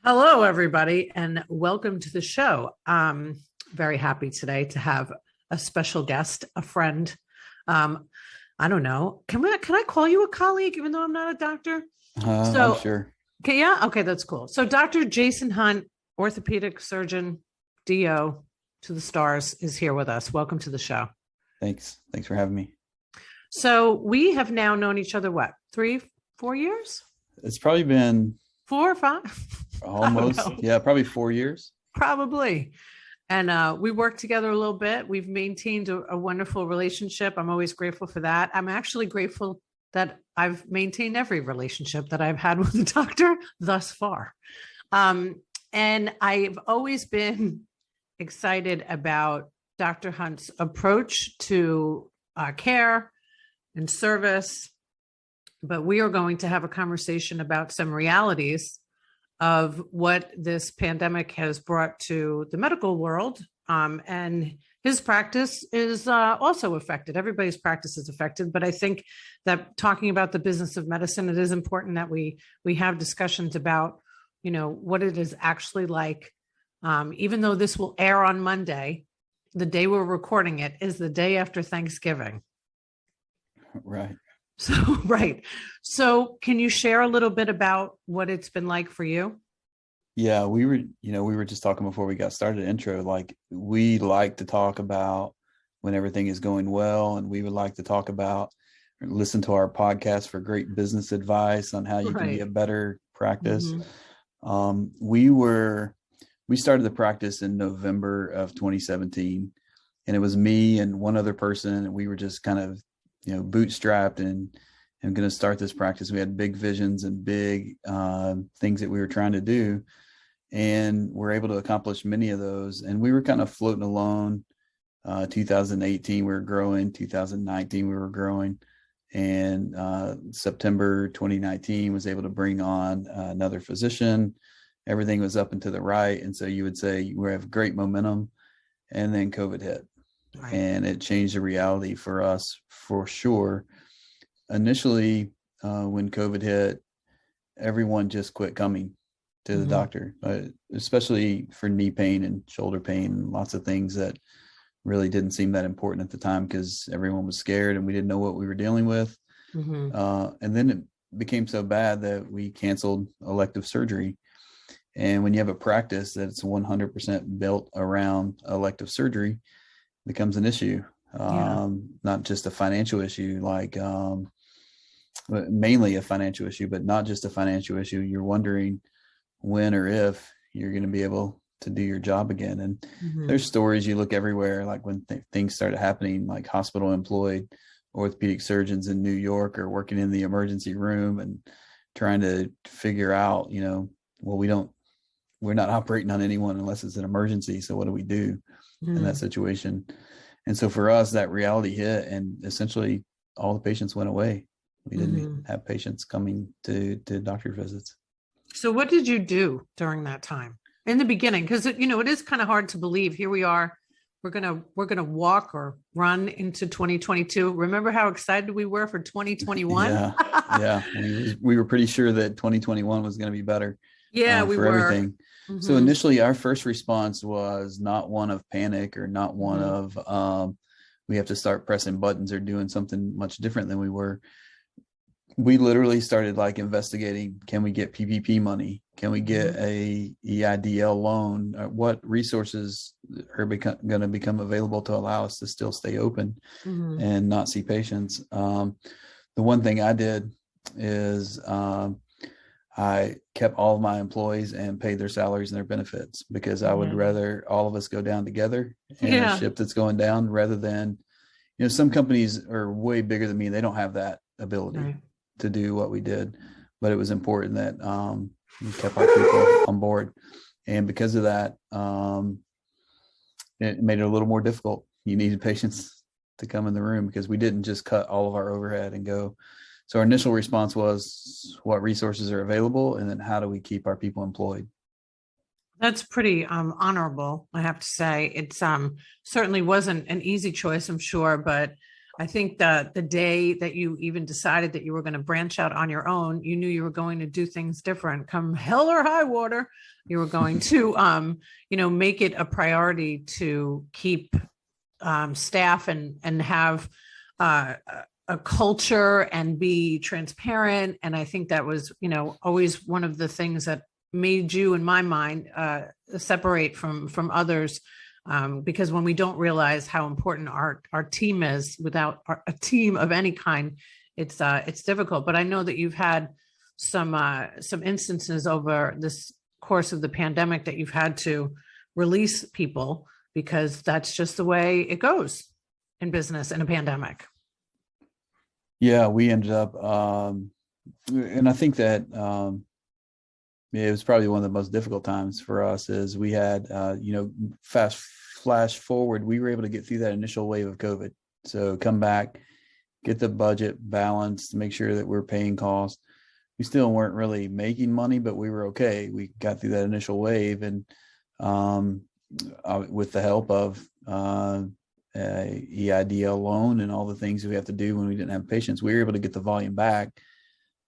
Hello, everybody, and welcome to the show. Very happy today to have a special guest, a friend. I don't know. Can I call you a colleague, even though I'm not a doctor? I'm So, sure. okay, yeah, okay, that's cool. So, Dr. Jason Hunt, orthopedic surgeon, DO to the stars, is here with us. Welcome to the show. Thanks. Thanks for having me. So, we have now known each other, what, 3, 4 years? It's probably been 4 or 5? I don't almost, know. yeah, probably 4 years. Probably. And we work together a little bit. We've maintained a wonderful relationship. I'm always grateful for that. I'm actually grateful that I've maintained every relationship that I've had with a doctor thus far. And I've always been excited about Dr. Hunt's approach to care and service. But we are going to have a conversation about some realities of what this pandemic has brought to the medical world. And his practice is also affected. Everybody's practice is affected. But I think that talking about the business of medicine, it is important that we have discussions about, what it is actually like. Even though this will air on Monday, the day we're recording it is the day after Thanksgiving. Right. Right. So can you share a little bit about what it's been like for you? Yeah, we were just talking before we got started intro, like we like to talk about when everything is going well, and we would like to talk about listen to our podcast for great business advice on how you can be Right. a better practice. Mhm. We started the practice in November of 2017, and it was me and one other person, and we were just kind of bootstrapped and going to start this practice. We had big visions and big things that we were trying to do, and we're able to accomplish many of those. And we were kind of floating along. 2018 we were growing, 2019 we were growing, and September 2019 was able to bring on another physician. Everything was up and to the right, and so you would say we have great momentum, and then COVID hit. Right. And it changed the reality for us for sure. Initially, when COVID hit, everyone just quit coming to the doctor, especially for knee pain and shoulder pain, and lots of things that really didn't seem that important at the time because everyone was scared and we didn't know what we were dealing with. And then it became so bad that we canceled elective surgery. And when you have a practice that's 100% built around elective surgery, becomes an issue. Not just a financial issue, mainly a financial issue, but not just a financial issue. You're wondering when or if you're going to be able to do your job again. And there's stories you look everywhere, like when things started happening, like hospital employed orthopedic surgeons in New York are working in the emergency room and trying to figure out, we're not operating on anyone unless it's an emergency. So what do we do in that situation? And so for us, that reality hit, and essentially all the patients went away. We didn't have patients coming to doctor visits. So what did you do during that time in the beginning? Because it is kind of hard to believe. Here we are. We're gonna walk or run into 2022. Remember how excited we were for 2021? Yeah. We were pretty sure that 2021 was going to be better. Yeah, we for were. Everything. So initially, our first response was not one of panic or not one of we have to start pressing buttons or doing something much different than we were. We literally started investigating, can we get PPP money? Can we get a EIDL loan? What resources are going to become available to allow us to still stay open and not see patients? The one thing I did is I kept all of my employees and paid their salaries and their benefits, because I would rather all of us go down together in a ship that's going down, rather than, some companies are way bigger than me. They don't have that ability to do what we did, but it was important that we kept our people on board. And because of that, it made it a little more difficult. You needed patients to come in the room because we didn't just cut all of our overhead and go. So our initial response was, what resources are available, and then how do we keep our people employed? That's pretty honorable, I have to say. It's certainly wasn't an easy choice, I'm sure, but I think that the day that you even decided that you were going to branch out on your own, you knew you were going to do things different. Come hell or high water, you were going to, make it a priority to keep staff and have a culture and be transparent. And I think that was, always one of the things that made you, in my mind, separate from others. Because when we don't realize how important our team is, without a team of any kind, it's difficult. But I know that you've had some instances over this course of the pandemic that you've had to release people, because that's just the way it goes in business in a pandemic. Yeah, we ended up, and I think that it was probably one of the most difficult times for us. Is we had, flash forward, we were able to get through that initial wave of COVID. So come back, get the budget balanced, make sure that we're paying costs. We still weren't really making money, but we were okay. We got through that initial wave, and with the help of EIDL loan and all the things we have to do when we didn't have patients, we were able to get the volume back.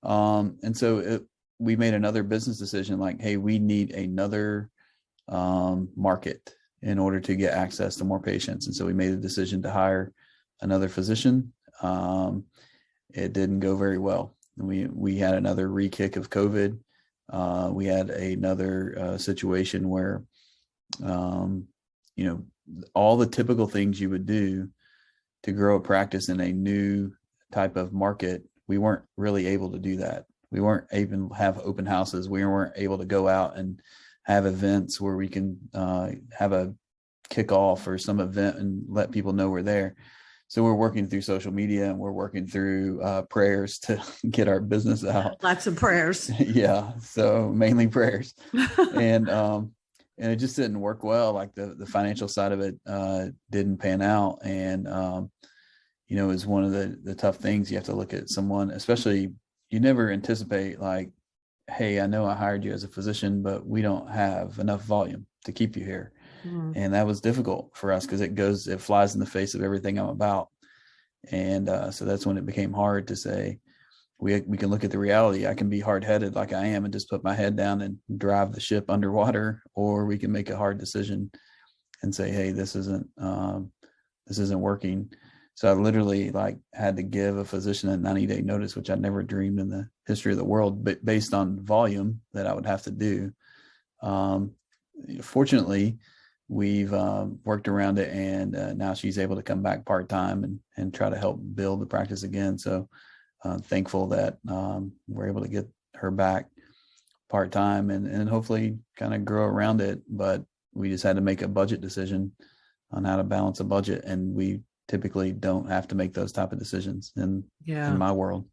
And so we made another business decision, like, hey, we need another market in order to get access to more patients. And so we made a decision to hire another physician. It didn't go very well. We had another re-kick of COVID. We had another situation where, all the typical things you would do to grow a practice in a new type of market, we weren't really able to do that. We weren't able to have open houses. We weren't able to go out and have events where we can have a kickoff or some event and let people know we're there. So we're working through social media, and we're working through prayers to get our business out. Lots of prayers. Yeah. So mainly prayers. And it just didn't work well. Like the financial side of it didn't pan out. And, it was one of the tough things. You have to look at someone, especially, you never anticipate, like, hey, I know I hired you as a physician, but we don't have enough volume to keep you here. Mm. And that was difficult for us, because it flies in the face of everything I'm about. And so that's when it became hard to say, we can look at the reality. I can be hard-headed like I am and just put my head down and drive the ship underwater, or we can make a hard decision and say, hey, this isn't working. So I literally had to give a physician a 90-day notice, which I never dreamed in the history of the world, but based on volume that I would have to do. Fortunately, we've worked around it, and now she's able to come back part-time and try to help build the practice again. So thankful that we're able to get her back part-time and hopefully kind of grow around it. But we just had to make a budget decision on how to balance a budget, and we typically don't have to make those type of decisions in my world.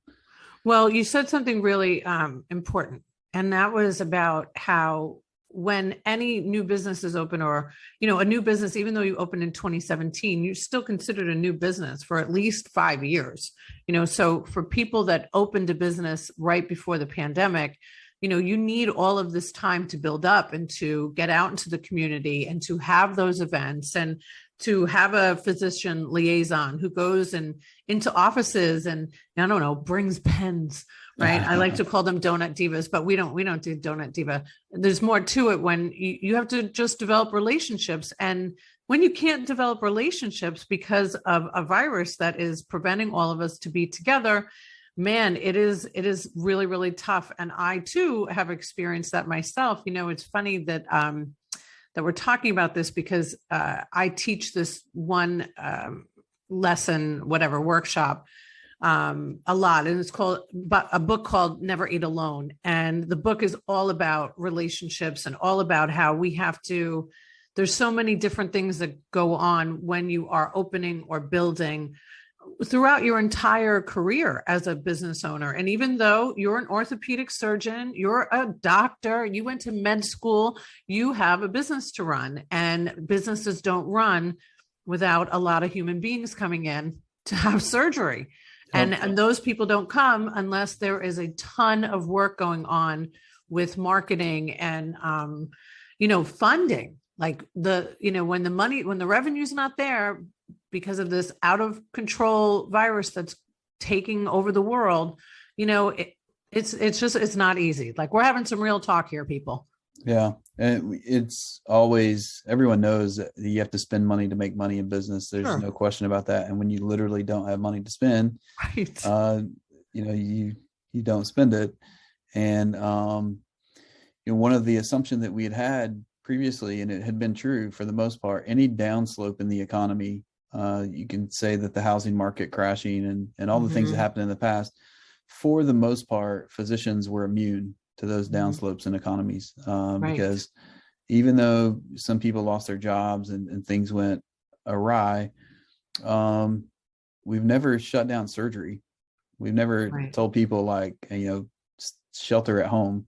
Well, you said something really important, and that was about how when any new business is open, or, a new business, even though you opened in 2017, you're still considered a new business for at least 5 years. So for people that opened a business right before the pandemic, you need all of this time to build up and to get out into the community and to have those events, and to have a physician liaison who goes into offices and, I don't know, brings pens, right? I like to call them donut divas, but we don't do donut diva. There's more to it when you have to just develop relationships. And when you can't develop relationships because of a virus that is preventing all of us to be together, man, it is really, really tough. And I too have experienced that myself. It's funny that we're talking about this, because I teach this one lesson, workshop a lot. And it's called a book called Never Eat Alone. And the book is all about relationships and all about how we have to, there's so many different things that go on when you are opening or building throughout your entire career as a business owner. And even though you're an orthopedic surgeon, you're a doctor, you went to med school, you have a business to run, and businesses don't run without a lot of human beings coming in to have surgery. And those people don't come unless there is a ton of work going on with marketing and, funding Like when the revenue's not there because of this out of control virus that's taking over the world, it's not easy. Like, we're having some real talk here, people. Yeah. And it's always, everyone knows that you have to spend money to make money in business. There's Sure. no question about that. And when you literally don't have money to spend, Right. you don't spend it. And, one of the assumptions that we had previously, and it had been true for the most part, any downslope in the economy, you can say that the housing market crashing and all the things that happened in the past, for the most part, physicians were immune to those downslopes in economies, because even though some people lost their jobs and things went awry, we've never shut down surgery. We've never told people, like, shelter at home.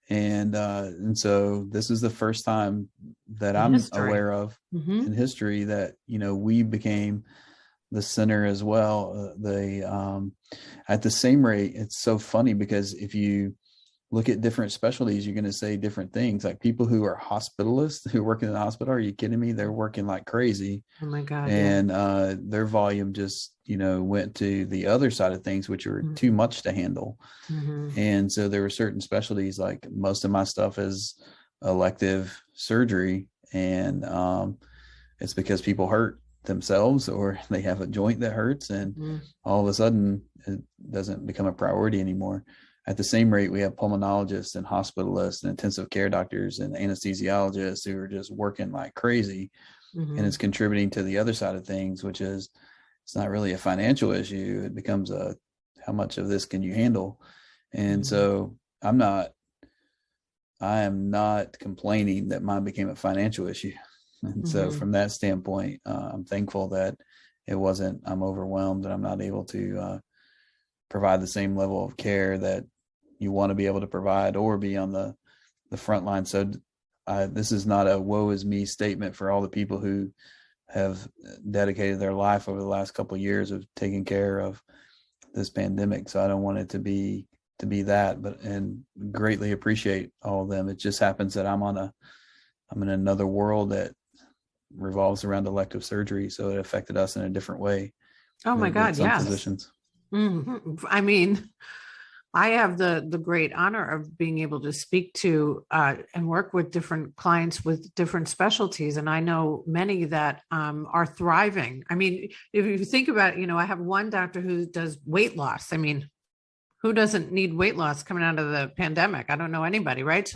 And so this is the first time that I'm aware of in history that, we became the center as well. At the same rate, it's so funny because if you look at different specialties, you're going to say different things. Like, people who are hospitalists who work in the hospital, are you kidding me? They're working like crazy. Oh my God. And their volume just, went to the other side of things, which were too much to handle. And so there were certain specialties, like most of my stuff is elective surgery. And it's because people hurt themselves or they have a joint that hurts. And all of a sudden it doesn't become a priority anymore. At the same rate, we have pulmonologists and hospitalists and intensive care doctors and anesthesiologists who are just working like crazy. And it's contributing to the other side of things, which is, it's not really a financial issue. It becomes how much of this can you handle? And so I am not complaining that mine became a financial issue. And so from that standpoint, I'm thankful that it wasn't, I'm overwhelmed and I'm not able to provide the same level of care that you want to be able to provide or be on the front line. So this is not a woe is me statement for all the people who have dedicated their life over the last couple of years of taking care of this pandemic. So I don't want it to be that, and greatly appreciate all of them. It just happens that I'm in another world that revolves around elective surgery. So it affected us in a different way. Oh my God. Yes. Physicians. I mean, I have the great honor of being able to speak to and work with different clients with different specialties. And I know many that are thriving. I mean, if you think about it, I have one doctor who does weight loss. I mean, who doesn't need weight loss coming out of the pandemic? I don't know anybody, right?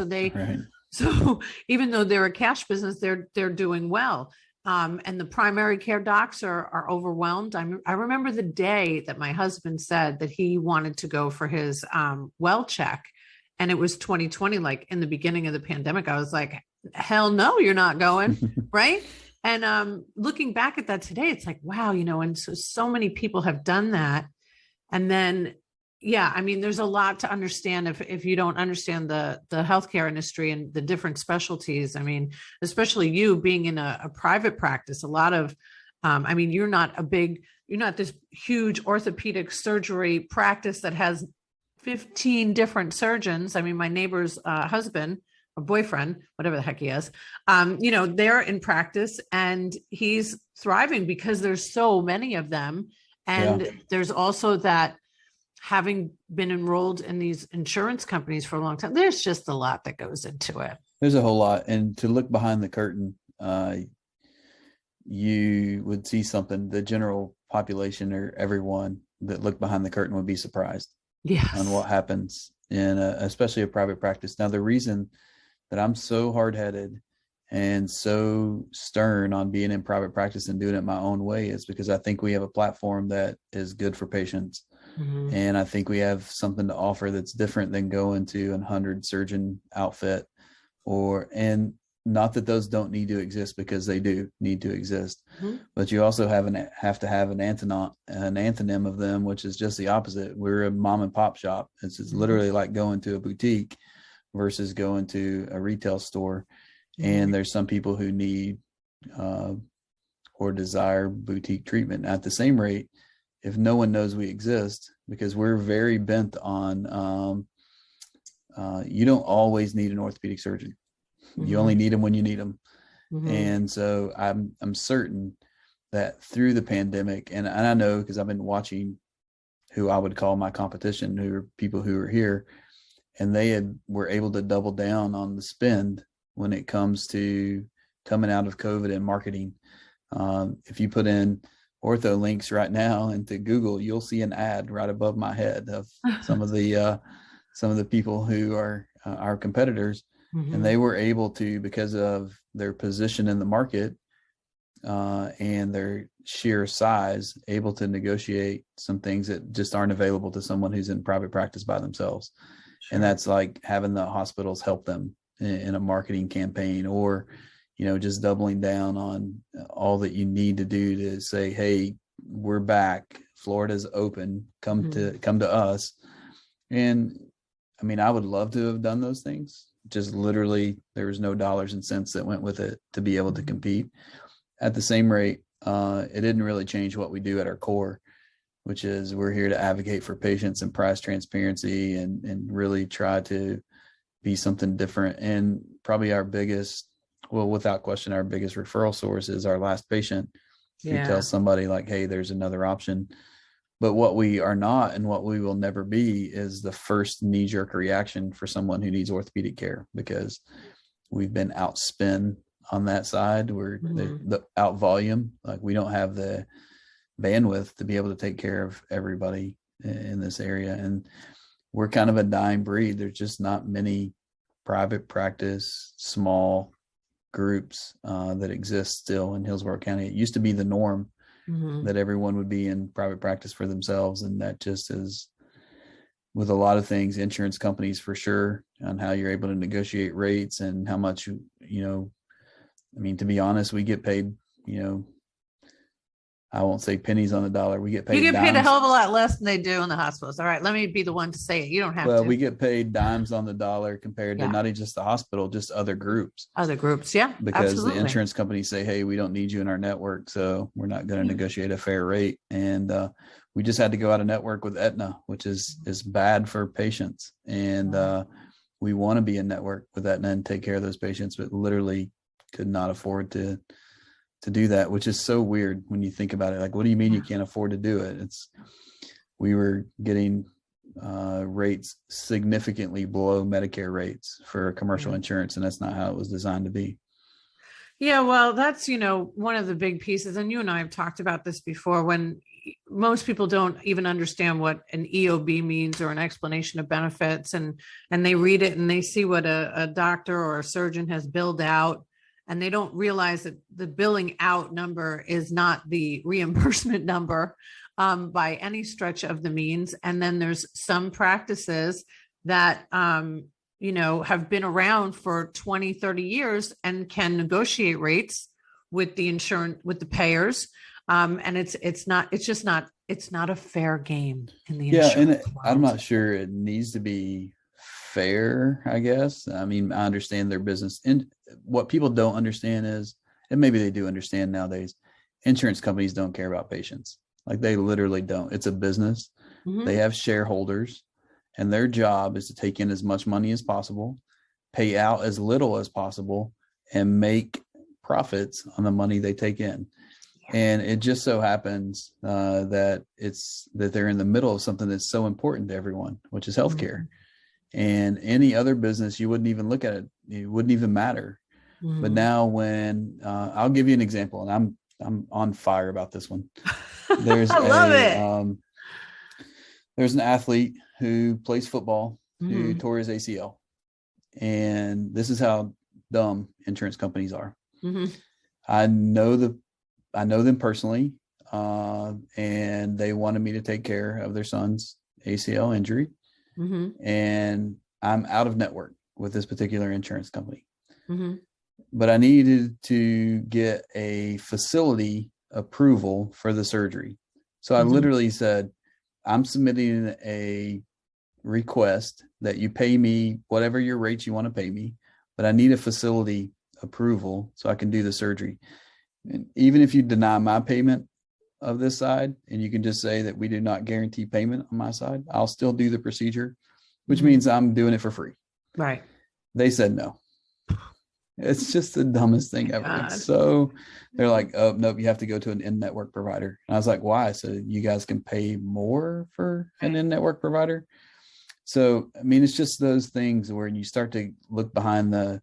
So even though they're a cash business, they're doing well. And the primary care docs are overwhelmed. I remember the day that my husband said that he wanted to go for his well check, and it was 2020, like in the beginning of the pandemic. I was like, hell no, you're not going, right? And looking back at that today, it's like, wow, and so many people have done that. And then, yeah, I mean, there's a lot to understand if you don't understand the healthcare industry and the different specialties. I mean, especially you being in a private practice, a lot of, I mean, you're not this huge orthopedic surgery practice that has 15 different surgeons. I mean, my neighbor's husband or boyfriend, whatever the heck he is, they're in practice and he's thriving because there's so many of them. And there's also that, having been enrolled in these insurance companies for a long time, there's just a lot that goes into it. There's a whole lot. And to look behind the curtain, you would see something. The general population or everyone that looked behind the curtain would be surprised on what happens in especially a private practice. Now, the reason that I'm so hard-headed and so stern on being in private practice and doing it my own way is because I think we have a platform that is good for patients. And I think we have something to offer that's different than going to a 100 surgeon outfit, and not that those don't need to exist, because they do need to exist, but you also have to have an antonym of them, which is just the opposite. We're a mom and pop shop. It's literally like going to a boutique versus going to a retail store. And there's some people who need or desire boutique treatment. At the same rate, if no one knows we exist, because we're very bent on, you don't always need an orthopedic surgeon. You only need them when you need them. And so I'm certain that through the pandemic, and I know because I've been watching who I would call my competition, who are people who are here, and were able to double down on the spend when it comes to coming out of COVID and marketing. If you put in OrthoLinks right now into Google, you'll see an ad right above my head of some of the people who are our competitors, and they were able to, because of their position in the market and their sheer size, able to negotiate some things that just aren't available to someone who's in private practice by themselves. Sure. And that's like having the hospitals help them in a marketing campaign, or just doubling down on all that you need to do to say, hey, we're back, Florida's open, come to us. And I mean, I would love to have done those things. Just literally, there was no dollars and cents that went with it to be able to compete at the same rate. It didn't really change what we do at our core, which is we're here to advocate for patients and price transparency and really try to be something different. And probably without question, our biggest referral source is our last patient who tells somebody like, hey, there's another option. But what we are not, and what we will never be, is the first knee-jerk reaction for someone who needs orthopedic care, because we've been outspent on that side. We're the out volume. Like, we don't have the bandwidth to be able to take care of everybody in this area. And we're kind of a dying breed. There's just not many private practice, small groups that exist still in Hillsborough County. It used to be the norm that everyone would be in private practice for themselves. And that just is, with a lot of things, insurance companies for sure, on how you're able to negotiate rates and how much, I mean, to be honest, we get paid, I won't say pennies on the dollar. We get paid. You get paid a hell of a lot less than they do in the hospitals. All right, let me be the one to say it. You don't have to. Well, we get paid dimes on the dollar compared to not even just the hospital, just other groups. Other groups, yeah. Because absolutely. The insurance companies say, hey, we don't need you in our network, so we're not going to negotiate a fair rate. And we just had to go out of network with Aetna, which is bad for patients. And we want to be in network with Aetna and take care of those patients, but literally could not afford to do that, which is so weird when you think about it. Like, what do you mean you can't afford to do it? We were getting rates significantly below Medicare rates for commercial insurance, and that's not how it was designed to be. Yeah, well, that's, one of the big pieces. And you and I have talked about this before, when most people don't even understand what an EOB means, or an explanation of benefits. And they read it and they see what a doctor or a surgeon has billed out. And they don't realize that the billing out number is not the reimbursement number by any stretch of the means. And then there's some practices that, have been around for 20, 30 years and can negotiate rates with the insurance, with the payers. And it's not a fair game in the insurance world. I'm not sure it needs to be fair, I guess. I mean, I understand their business. And what people don't understand is, and maybe they do understand nowadays, insurance companies don't care about patients. Like, they literally don't. It's a business. They have shareholders, and their job is to take in as much money as possible, pay out as little as possible, and make profits on the money they take in. And it just so happens that they're in the middle of something that's so important to everyone, which is healthcare. And any other business, you wouldn't even look at it. It wouldn't even matter. But now, when I'll give you an example, and I'm on fire about this one. There's I love it. There's an athlete who plays football who tore his ACL. And this is how dumb insurance companies are. I know them personally, and they wanted me to take care of their son's ACL injury. And I'm out of network with this particular insurance company. But I needed to get a facility approval for the surgery. So I literally said, I'm submitting a request that you pay me whatever your rates you want to pay me, but I need a facility approval so I can do the surgery. And even if you deny my payment of this side, and you can just say that we do not guarantee payment on my side, I'll still do the procedure, which means I'm doing it for free. Right. They said no. It's just the dumbest thing ever. God. It's so they're like, oh nope, you have to go to an in-network provider. And I was like, why? So you guys can pay more for an Right. in-network provider. So I mean, it's just those things where you start to look behind the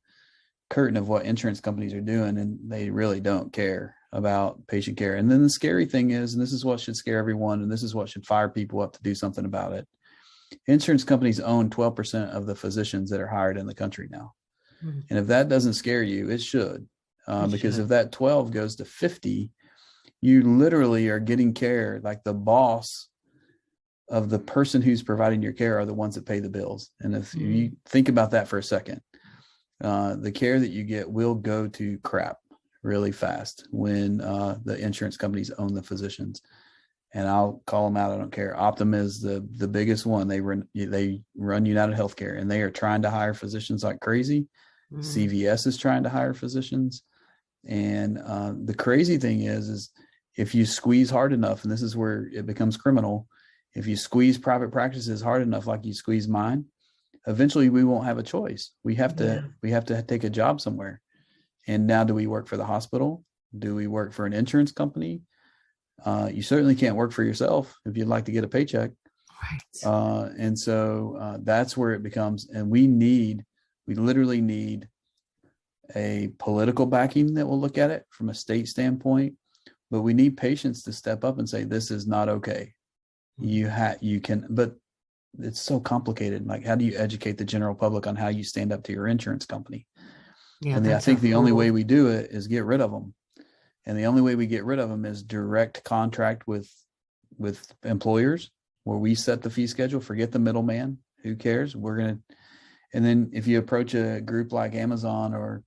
curtain of what insurance companies are doing, and they really don't care about patient care. And then the scary thing is, and this is what should scare everyone, and this is what should fire people up to do something about it. Insurance companies own 12% of the physicians that are hired in the country now. Mm, And if that doesn't scare you, it should. it Because should. if that 12 goes to 50, you literally are getting care. Like the boss of the person who's providing your care are the ones that pay the bills. And if you Mm, think about that for a second, the care that you get will go to crap really fast when the insurance companies own the physicians. And I'll call them out. I don't care. Optum is the biggest one. They run United Healthcare, and they are trying to hire physicians like crazy. mm, CVS is trying to hire physicians. And the crazy thing is if you squeeze hard enough, and this is where it becomes criminal, if you squeeze private practices hard enough, like you squeeze mine, eventually we won't have a choice. We have yeah. to take a job somewhere. And now, do we work for the hospital? Do we work for an insurance company? You certainly can't work for yourself if you'd like to get a paycheck. Right. And so that's where it becomes, and we literally need a political backing that will look at it from a state standpoint, but we need patients to step up and say, this is not okay. You can, but it's so complicated. Like, how do you educate the general public on how you stand up to your insurance company? Yeah, And I that's think a the only way whole. we do it is get rid of them. And the only way we get rid of them is direct contract with employers, where we set the fee schedule. Forget the middleman. Who cares? And then if you approach a group like Amazon or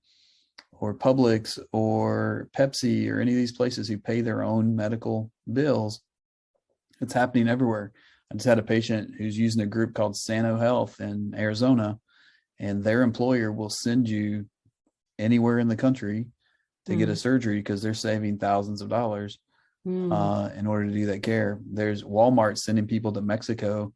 Publix or Pepsi or any of these places who pay their own medical bills, it's happening everywhere. I just had a patient who's using a group called Sano Health in Arizona, and their employer will send you anywhere in the country to get a Mm, surgery because they're saving thousands of dollars mm. in order to do that care. There's Walmart sending people to Mexico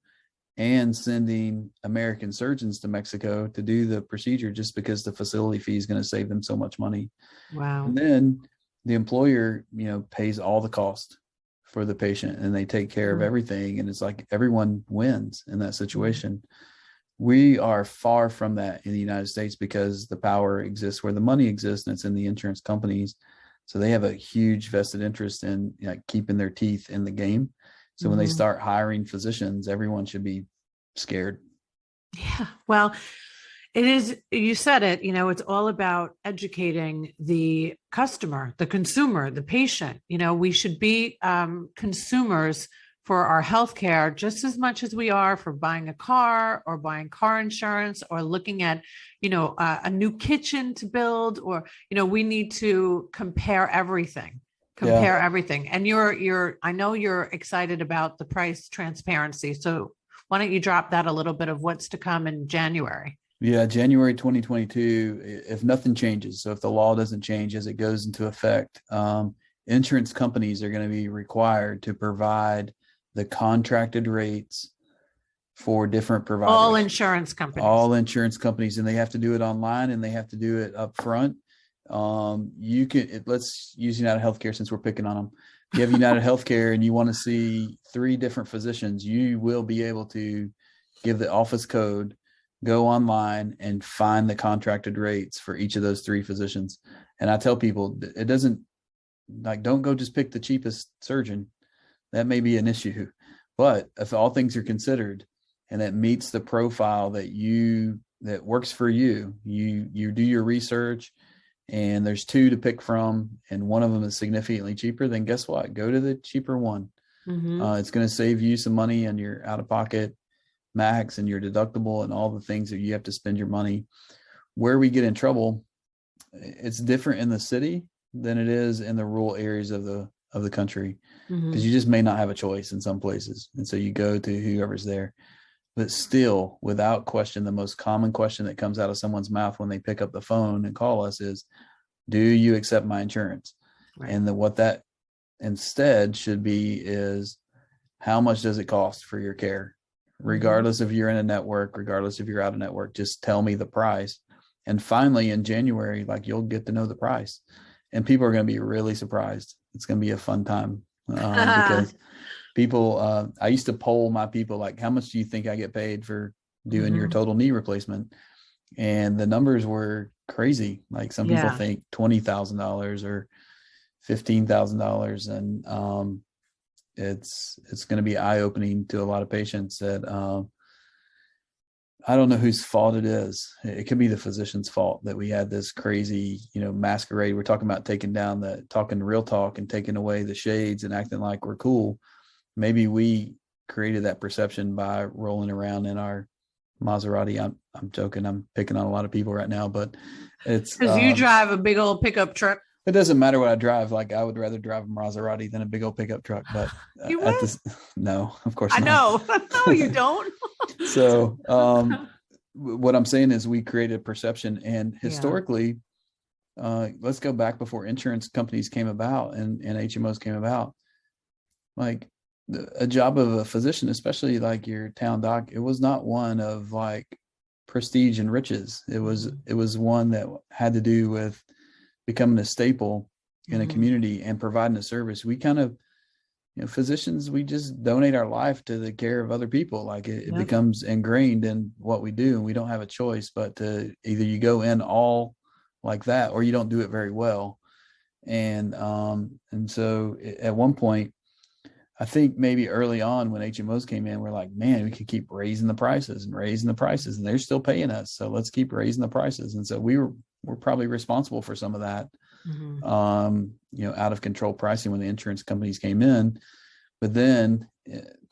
and sending American surgeons to Mexico to do the procedure just because the facility fee is going to save them so much money. Wow. And then the employer, pays all the cost for the patient, and they take care of Mm, everything. And it's like everyone wins in that mm. situation. We are far from that in the United States because the power exists where the money exists, and it's in the insurance companies. So they have a huge vested interest in keeping their teeth in the game. So when they Mhm. start hiring physicians, everyone should be scared. Yeah. Well, it is, you said it, it's all about educating the customer, the consumer, the patient. We should be consumers for our healthcare just as much as we are for buying a car or buying car insurance or looking at, a new kitchen to build, or, we need to compare everything. Yeah. Compare everything. And I know you're excited about the price transparency. So why don't you drop that a little bit of what's to come in January? Yeah. January 2022, if nothing changes. So if the law doesn't change as it goes into effect, insurance companies are going to be required to provide the contracted rates for different All providers. insurance companies. All insurance companies, and they have to do it online, and they have to do it up front. Let's use United Healthcare since we're picking on them. If you have United Healthcare and you want to see 3 different physicians, you will be able to give the office code, go online, and find the contracted rates for each of those 3 physicians. And I tell people, it doesn't, like, don't go just pick the cheapest surgeon. That may be an issue, but if all things are considered and that meets the profile that works for you, you do your research, and there's 2 to pick from, and one of them is significantly cheaper, then guess what? Go to the cheaper one. Mm-hmm. It's going to save you some money on your out-of-pocket max and your deductible and all the things that you have to spend your money. Where we get in trouble, it's different in the city than it is in the rural areas of the country, because Mm-hmm. you just may not have a choice in some places. And so you go to whoever's there. But still, without question, the most common question that comes out of someone's mouth when they pick up the phone and call us is, do you accept my insurance? Right. And what that instead should be is, how much does it cost for your care? Mm-hmm. Regardless if you're in a network, regardless if you're out of network, just tell me the price. And finally in January, like you'll get to know the price, and people are going to be really surprised. It's going to be a fun time because people, I used to poll my people, like, how much do you think I get paid for doing your total knee replacement? And the numbers were crazy. Like some people think $20,000 or $15,000. And it's going to be eye-opening to a lot of patients that I don't know whose fault it is. It could be the physician's fault that we had this crazy, masquerade. We're talking about talking real talk and taking away the shades and acting like we're cool. Maybe we created that perception by rolling around in our Maserati. I'm joking. I'm picking on a lot of people right now, but it's because you drive a big old pickup truck. It doesn't matter what I drive. Like I would rather drive a Maserati than a big old pickup truck. But you would? No, of course not. I know. No, you don't. So what I'm saying is we created a perception, and historically, let's go back before insurance companies came about and HMOs came about. Like a job of a physician, especially like your town doc, it was not one of like prestige and riches. It was one that had to do with becoming a staple in a community and providing a service. We kind of, physicians, we just donate our life to the care of other people. Like it becomes ingrained in what we do, and we don't have a choice but to either you go in all like that or you don't do it very well. And so at one point, I think maybe early on when HMOs came in, we're like, man, we could keep raising the prices, and they're still paying us. So let's keep raising the prices. And so we're probably responsible for some of that, out of control pricing when the insurance companies came in. But then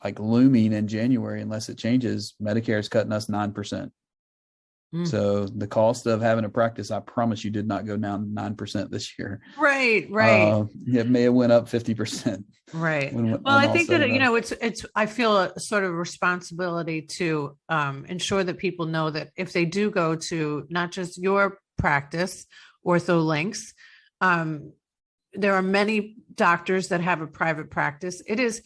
like looming in January, unless it changes, Medicare is cutting us 9%. So the cost of having a practice, I promise you, did not go down 9% this year. Right. It may have went up 50%. Right. Well, I think that, it's, I feel a sort of responsibility to ensure that people know that if they do go to not just your practice, OrthoLinks, there are many doctors that have a private practice. It is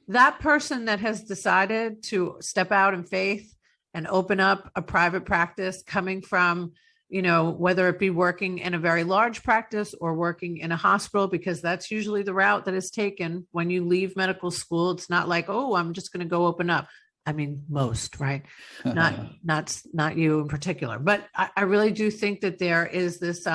that person that has decided to step out in faith and open up a private practice, coming from, whether it be working in a very large practice or working in a hospital, because that's usually the route that is taken when you leave medical school. It's not like, oh, I'm just going to go open up. I mean, most, right? Not you in particular, but I really do think that there is this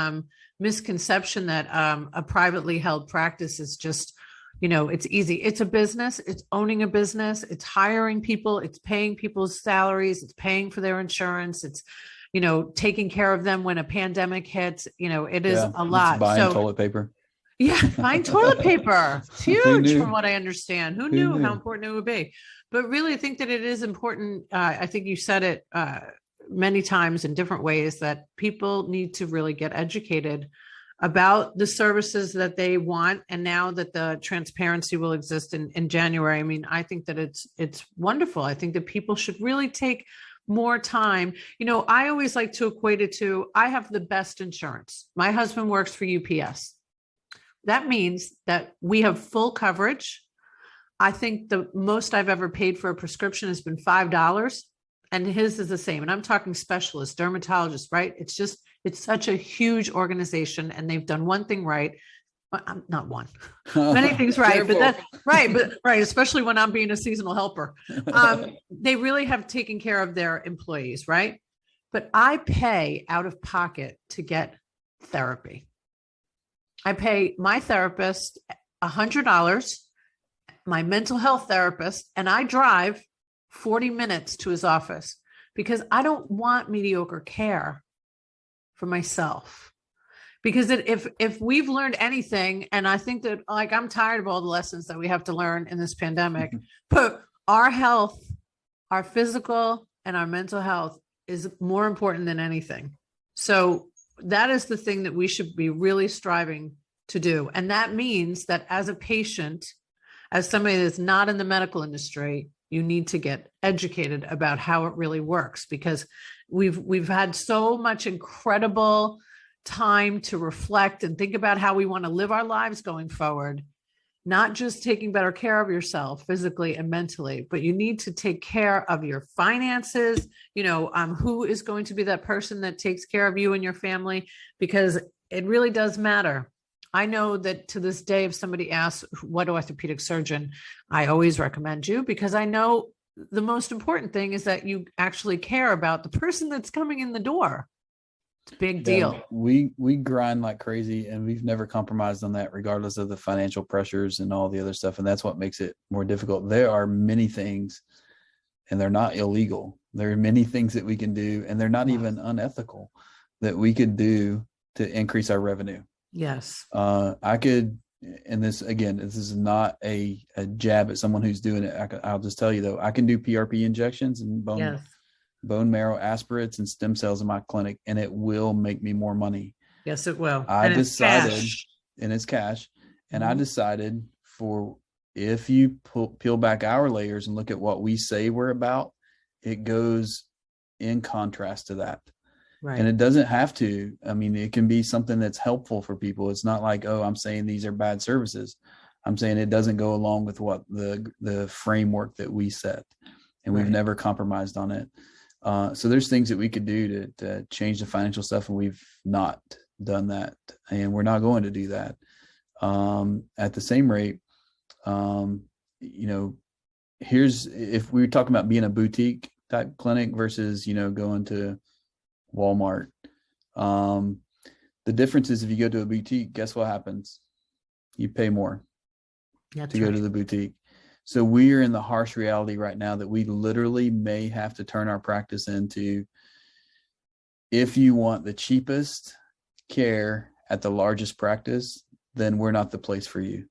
misconception that a privately held practice is just, it's easy. It's a business. It's owning a business. It's hiring people. It's paying people's salaries. It's paying for their insurance. It's, taking care of them when a pandemic hits. It is a lot. It's buying toilet paper. Yeah, buying toilet paper. It's huge from what I understand. Who knew how important it would be? But really, I think that it is important. I think you said it many times in different ways, that people need to really get educated about the services that they want. And now that the transparency will exist in January, I mean, I think that it's wonderful. I think that people should really take more time. I always like to equate it to, I have the best insurance. My husband works for UPS. That means that we have full coverage. I think the most I've ever paid for a prescription has been $5, and his is the same. And I'm talking specialists, dermatologists, right? It's such a huge organization, and they've done one thing right. Not one, many things right, but that's right. But right, especially when I'm being a seasonal helper, they really have taken care of their employees, right? But I pay out of pocket to get therapy. I pay my therapist $100, my mental health therapist, and I drive 40 minutes to his office because I don't want mediocre care for myself. Because if we've learned anything, and I think that, like, I'm tired of all the lessons that we have to learn in this pandemic, but our health, our physical and our mental health is more important than anything. So that is the thing that we should be really striving to do. And that means that as a patient, as somebody that's not in the medical industry, you need to get educated about how it really works, because we've had so much incredible time to reflect and think about how we want to live our lives going forward. not just taking better care of yourself physically and mentally, but you need to take care of your finances. Who is going to be that person that takes care of you and your family? Because it really does matter. I know that to this day, if somebody asks what orthopedic surgeon, I always recommend you, because I know the most important thing is that you actually care about the person that's coming in the door. It's a big deal. We grind like crazy, and we've never compromised on that, regardless of the financial pressures and all the other stuff. And that's what makes it more difficult. There are many things, and they're not illegal. There are many things that we can do, and they're not even unethical, that we could do to increase our revenue. Yes. I could, and this is not a jab at someone who's doing it. I'll just tell you though, I can do PRP injections and bone marrow aspirates and stem cells in my clinic, and it will make me more money. Yes, it will. I decided, and it's cash. And I decided, if you peel back our layers and look at what we say we're about, it goes in contrast to that. Right. And it doesn't have to. I mean, it can be something that's helpful for people. It's not like, oh, I'm saying these are bad services. I'm saying it doesn't go along with what the framework that we set, and we've never compromised on it. So there's things that we could do to change the financial stuff, and we've not done that, and we're not going to do that. At the same rate, if we were talking about being a boutique type clinic versus, going to Walmart, the difference is if you go to a boutique, guess what happens? You pay more go to the boutique. So we are in the harsh reality right now that we literally may have to turn our practice into, if you want the cheapest care at the largest practice, then we're not the place for you.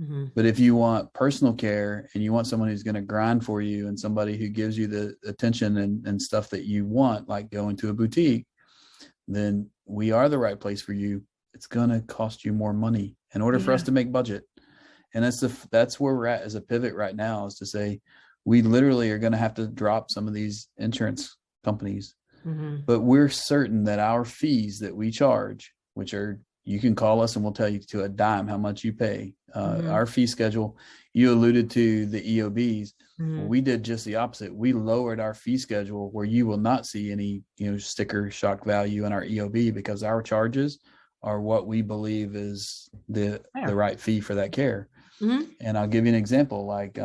Mm-hmm. But if you want personal care and you want someone who's going to grind for you and somebody who gives you the attention and stuff that you want, like going to a boutique, then we are the right place for you. It's going to cost you more money in order for us to make budget. And that's where we're at as a pivot right now, is to say, we literally are going to have to drop some of these insurance companies, but we're certain that our fees that we charge, which are, you can call us and we'll tell you to a dime how much you pay. Our fee schedule, you alluded to the EOBs. Well, we did just the opposite. We lowered our fee schedule where you will not see any, sticker shock value in our EOB, because our charges are what we believe is the right fee for that care. And I'll give you an example. Like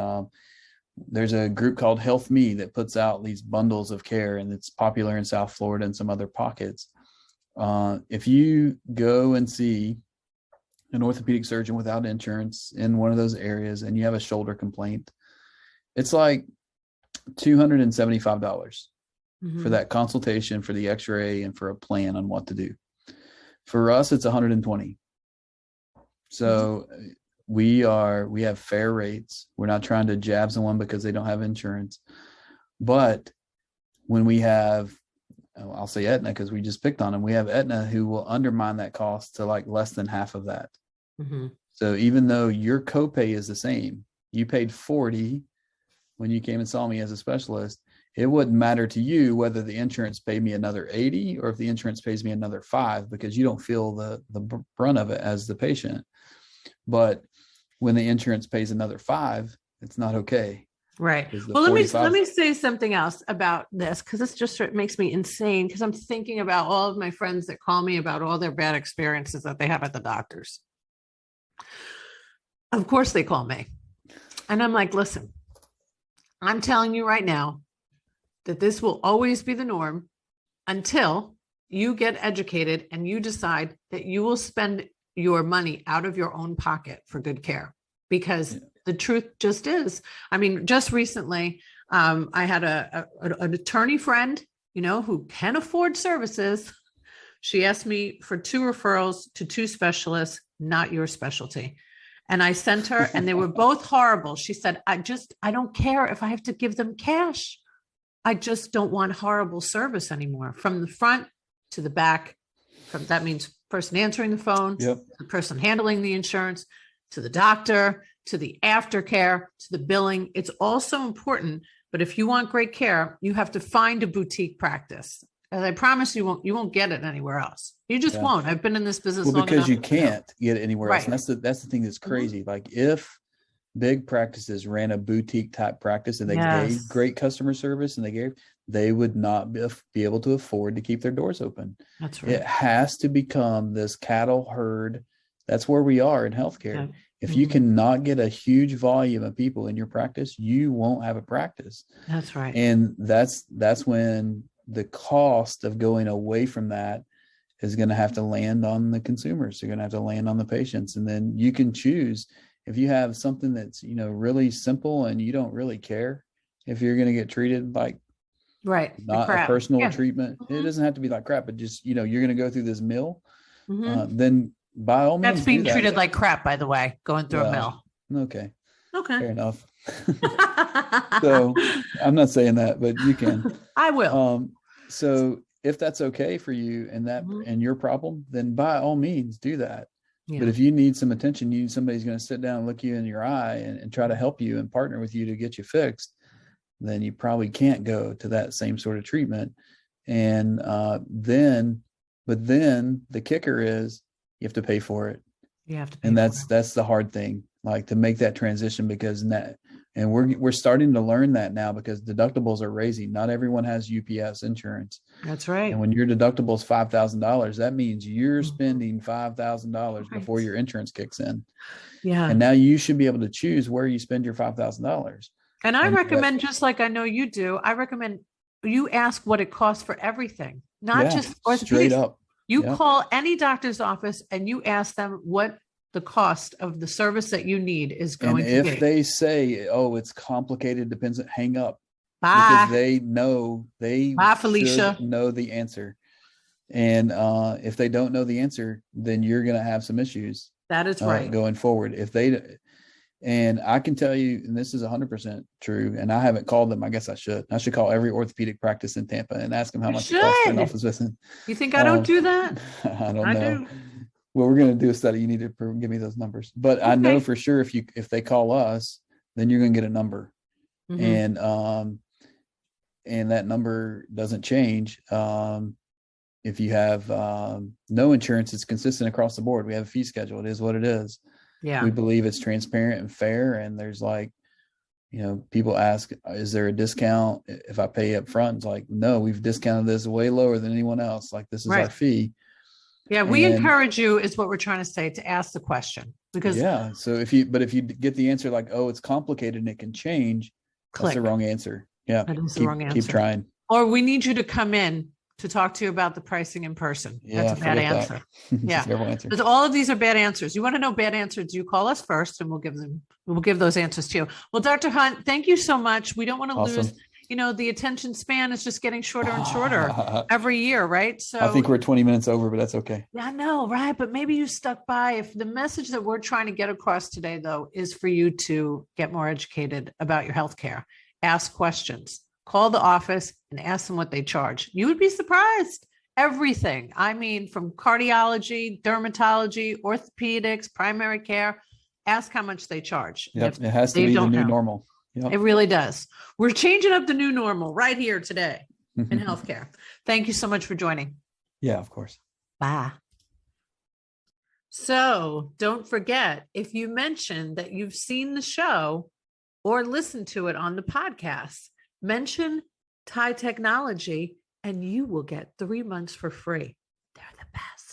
there's a group called Health Me that puts out these bundles of care, and it's popular in South Florida and some other pockets. If you go and see an orthopedic surgeon without insurance in one of those areas and you have a shoulder complaint, it's like $275 for that consultation, for the x-ray, and for a plan on what to do. For us, it's $120. So we have fair rates. We're not trying to jab someone because they don't have insurance. But when we have, I'll say Aetna because we just picked on them, we have Aetna who will undermine that cost to like less than half of that. So even though your copay is the same, you paid $40 when you came and saw me as a specialist, it wouldn't matter to you whether the insurance paid me another $80 or if the insurance pays me another $5, because you don't feel the brunt of it as the patient. But when the insurance pays another $5, it's not okay. Right. Well, let me say something else about this, because this just makes me insane, because I'm thinking about all of my friends that call me about all their bad experiences that they have at the doctors. Of course they call me. And I'm like, listen, I'm telling you right now that this will always be the norm until you get educated and you decide that you will spend your money out of your own pocket for good care. Because the truth just is, I mean, just recently, I had an attorney friend, who can afford services. She asked me for 2 referrals to 2 specialists, not your specialty. And I sent her, and they were both horrible. She said, I don't care if I have to give them cash. I just don't want horrible service anymore, from the front to the back. That means person answering the phone, the person handling the insurance, to the doctor, to the aftercare, to the billing. It's also important. But if you want great care, you have to find a boutique practice. And I promise you won't get it anywhere else. You just Yeah. won't. I've been in this business Well, long because enough you to know. can't get it anywhere else. Right. And that's the thing that's crazy. Like if big practices ran a boutique type practice and they gave great customer service and they would not be able to afford to keep their doors open. That's right. It has to become this cattle herd. That's where we are in healthcare. Yeah. If you cannot get a huge volume of people in your practice, you won't have a practice. That's right. And that's when the cost of going away from that is going to have to land on the consumers. They're going to have to land on the patients. And then you can choose if you have something that's, really simple and you don't really care if you're going to get treated like not a personal treatment. It doesn't have to be like crap, but just, you're going to go through this mill, then by all means, that's being treated like crap, by the way, going through a mill. Okay. Fair enough. So I'm not saying that, but you can. I will. So if that's okay for you and that and your problem, then by all means do that. Yeah. But if you need some attention, you need somebody who's going to sit down and look you in your eye and try to help you and partner with you to get you fixed, then you probably can't go to that same sort of treatment. And then the kicker is you have to pay for it. You have to pay and that's the hard thing, like to make that transition, because we're starting to learn that now because deductibles are raising. Not everyone has UPS insurance. That's right. And when your deductible is $5,000, that means you're spending $5,000 before your insurance kicks in. Yeah. And now you should be able to choose where you spend your $5,000. And I recommend, just like I know you do, I recommend you ask what it costs for everything, not just orthopedics. Straight up. You call any doctor's office and you ask them what the cost of the service that you need is going to be. And if they say, "Oh, it's complicated," depends. Hang up. Bye. Because they know Felicia know the answer. And if they don't know the answer, then you're going to have some issues. That is right. Going forward. And I can tell you, and this is 100% true, and I haven't called them. I guess I should. I should call every orthopedic practice in Tampa and ask them how much it costs for an office visit. You think I don't do that? I don't know. Well, we're going to do a study. You need to give me those numbers. But okay. I know for sure if they call us, then you're going to get a number. And that number doesn't change. If you have no insurance, it's consistent across the board. We have a fee schedule. It is what it is. Yeah. We believe it's transparent and fair. And there's people ask, is there a discount if I pay up front? It's like, no, we've discounted this way lower than anyone else. Like, this is our fee. Yeah. We encourage you, is what we're trying to say, to ask the question, because so if you get the answer like, oh, it's complicated and it can change, that's the wrong answer. Yeah. That is the wrong answer. Keep trying. Or we need you to come in to talk to you about the pricing in person. That's a bad answer. Yeah. Because all of these are bad answers. You want to know bad answers, you call us first and we'll give those answers to you. Well, Dr. Hunt, thank you so much. We don't want to lose, the attention span is just getting shorter and shorter every year, right? So I think we're 20 minutes over, but that's okay. I know, right? But maybe you stuck by. If the message that we're trying to get across today, though, is for you to get more educated about your healthcare, ask questions. Call the office and ask them what they charge. You would be surprised. Everything. I mean, from cardiology, dermatology, orthopedics, primary care, ask how much they charge. Yep. It has to be the new normal. Yep. It really does. We're changing up the new normal right here today in healthcare. Thank you so much for joining. Yeah, of course. Bye. So don't forget, if you mention that you've seen the show or listened to it on the podcast, mention Thai Technology and you will get 3 months for free. They're the best.